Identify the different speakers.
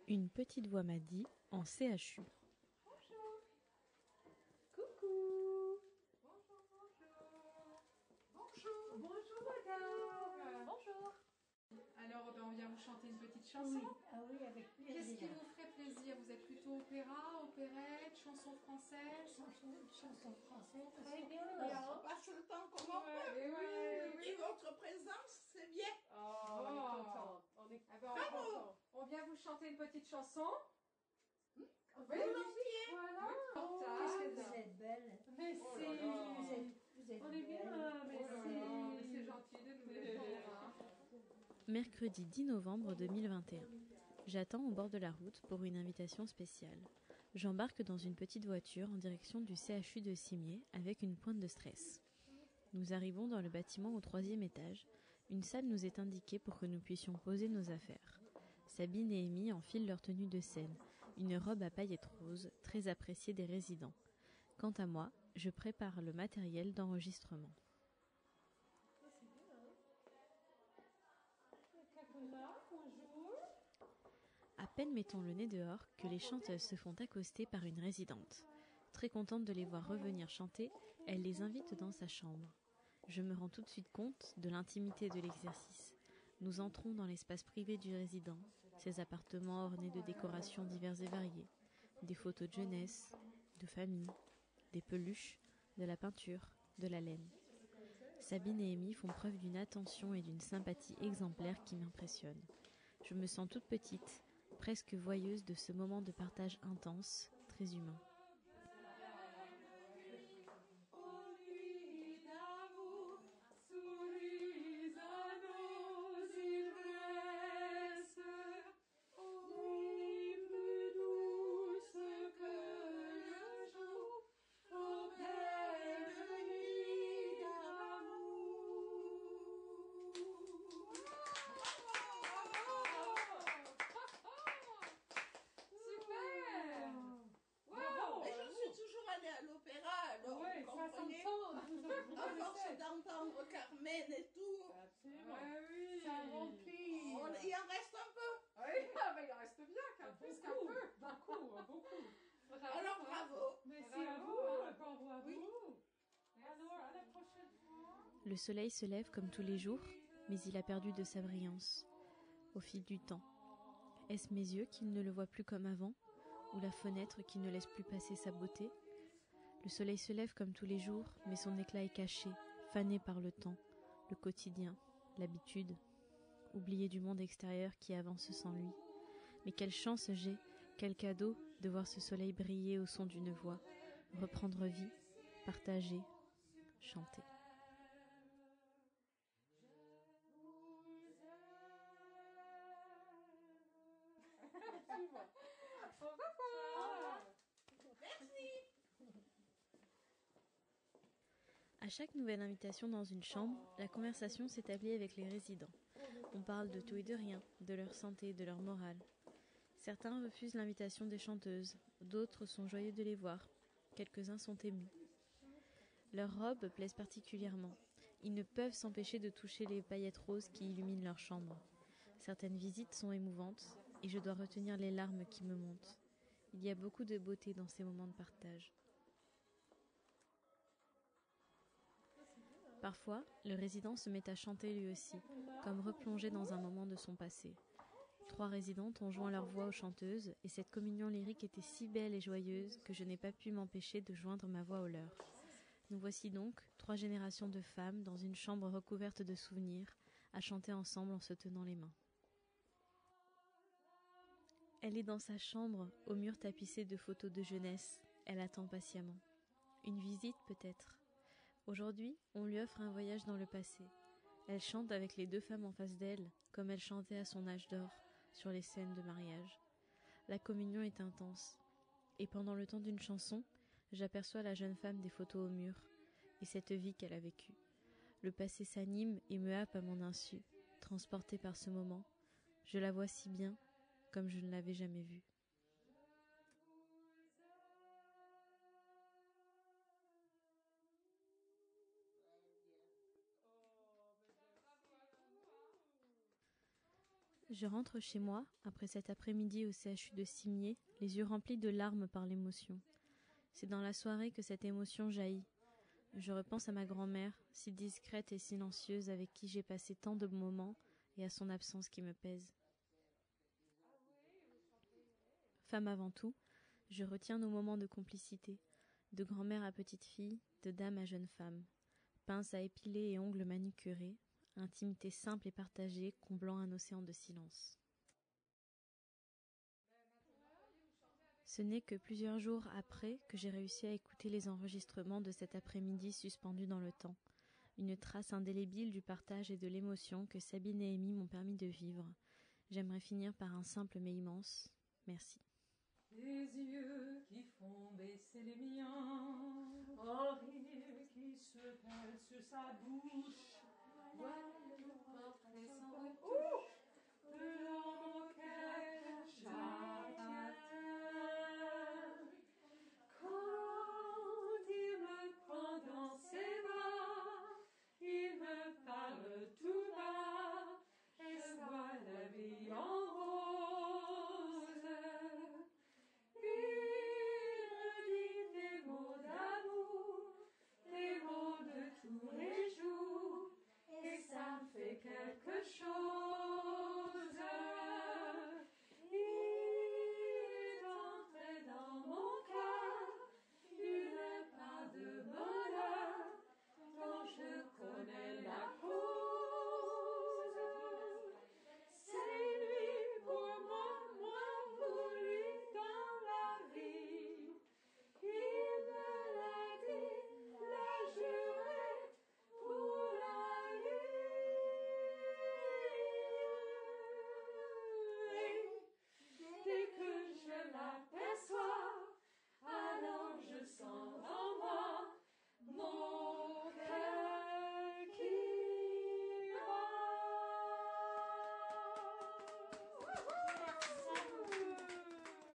Speaker 1: Une petite voix m'a dit en CHU.
Speaker 2: Bonjour. Coucou. Bonjour, bonjour. Bonjour. Bonjour madame. Bonjour. Alors on vient vous chanter une petite chanson.
Speaker 3: Oui. Ah oui, avec plaisir.
Speaker 2: Qu'est-ce qui vous ferait plaisir? Vous êtes plutôt opéra, opérette, chanson française?
Speaker 3: Chanson française. Très bien.
Speaker 4: On passe le temps comme on peut. Et votre présence, c'est bien.
Speaker 2: On est content.
Speaker 4: Bravo.
Speaker 2: On vient vous chanter une petite chanson.
Speaker 4: Volontiers.
Speaker 2: Voilà.
Speaker 3: Qu'est-ce que vous êtes belle.
Speaker 2: Merci.
Speaker 3: Vous êtes
Speaker 2: On est bien,
Speaker 3: belle.
Speaker 2: merci. C'est gentil de nous le dire.
Speaker 1: Mercredi 10 novembre 2021. J'attends au bord de la route pour une invitation spéciale. J'embarque dans une petite voiture en direction du CHU de Cimiez avec une pointe de stress. Nous arrivons dans le bâtiment au 3e étage. Une salle nous est indiquée pour que nous puissions poser nos affaires. Sabine et Amy enfilent leur tenue de scène, une robe à paillettes roses, très appréciée des résidents. Quant à moi, je prépare le matériel d'enregistrement. À peine mettons le nez dehors que les chanteuses se font accoster par une résidente. Très contente de les voir revenir chanter, elle les invite dans sa chambre. Je me rends tout de suite compte de l'intimité de l'exercice. Nous entrons dans l'espace privé du résident, ses appartements ornés de décorations diverses et variées, des photos de jeunesse, de famille, des peluches, de la peinture, de la laine. Sabine et Amy font preuve d'une attention et d'une sympathie exemplaires qui m'impressionnent. Je me sens toute petite, presque voyeuse de ce moment de partage intense, très humain.
Speaker 4: À l'opéra, alors vous comprenez, à force d'entendre Carmen et tout,
Speaker 2: Oui.
Speaker 3: Ça remplit.
Speaker 4: il en reste un peu.
Speaker 2: Oui, il en reste bien, plus qu'un peu. Beaucoup.
Speaker 4: Alors bravo.
Speaker 3: Merci à vous. Bravo à
Speaker 4: Oui.
Speaker 3: vous. Alors, à la prochaine fois.
Speaker 1: Le soleil se lève comme tous les jours, mais il a perdu de sa brillance au fil du temps. Est-ce mes yeux qui ne le voient plus comme avant, ou la fenêtre qui ne laisse plus passer sa beauté? Le soleil se lève comme tous les jours, mais son éclat est caché, fané par le temps, le quotidien, l'habitude, oublié du monde extérieur qui avance sans lui. Mais quelle chance j'ai, quel cadeau de voir ce soleil briller au son d'une voix, reprendre vie, partager, chanter.
Speaker 4: Merci.
Speaker 1: À chaque nouvelle invitation dans une chambre, la conversation s'établit avec les résidents. On parle de tout et de rien, de leur santé, de leur morale. Certains refusent l'invitation des chanteuses, d'autres sont joyeux de les voir, quelques-uns sont émus. Leurs robes plaisent particulièrement. Ils ne peuvent s'empêcher de toucher les paillettes roses qui illuminent leur chambre. Certaines visites sont émouvantes, et je dois retenir les larmes qui me montent. Il y a beaucoup de beauté dans ces moments de partage. Parfois, le résident se met à chanter lui aussi, comme replongé dans un moment de son passé. 3 résidentes ont joint leur voix aux chanteuses, et cette communion lyrique était si belle et joyeuse que je n'ai pas pu m'empêcher de joindre ma voix aux leurs. Nous voici donc, 3 générations de femmes dans une chambre recouverte de souvenirs, à chanter ensemble en se tenant les mains. Elle est dans sa chambre, au mur tapissé de photos de jeunesse. Elle attend patiemment. Une visite peut-être. Aujourd'hui, on lui offre un voyage dans le passé. Elle chante avec les 2 femmes en face d'elle, comme elle chantait à son âge d'or, sur les scènes de mariage. La communion est intense. Et pendant le temps d'une chanson, j'aperçois la jeune femme des photos au mur, et cette vie qu'elle a vécue. Le passé s'anime et me happe à mon insu, transportée par ce moment. Je la vois si bien, comme je ne l'avais jamais vue. Je rentre chez moi, après cet après-midi au CHU de Cimier, les yeux remplis de larmes par l'émotion. C'est dans la soirée que cette émotion jaillit. Je repense à ma grand-mère, si discrète et silencieuse, avec qui j'ai passé tant de moments, et à son absence qui me pèse. Femme avant tout, je retiens nos moments de complicité, de grand-mère à petite fille, de dame à jeune femme, pince à épiler et ongles manucurés, intimité simple et partagée comblant un océan de silence. Ce n'est que plusieurs jours après que j'ai réussi à écouter les enregistrements de cet après-midi suspendu dans le temps, une trace indélébile du partage et de l'émotion que Sabine et Amy m'ont permis de vivre. J'aimerais finir par un simple mais immense merci.
Speaker 3: Les yeux qui font baisser les miens, un rire qui se pèle sur sa bouche, voilà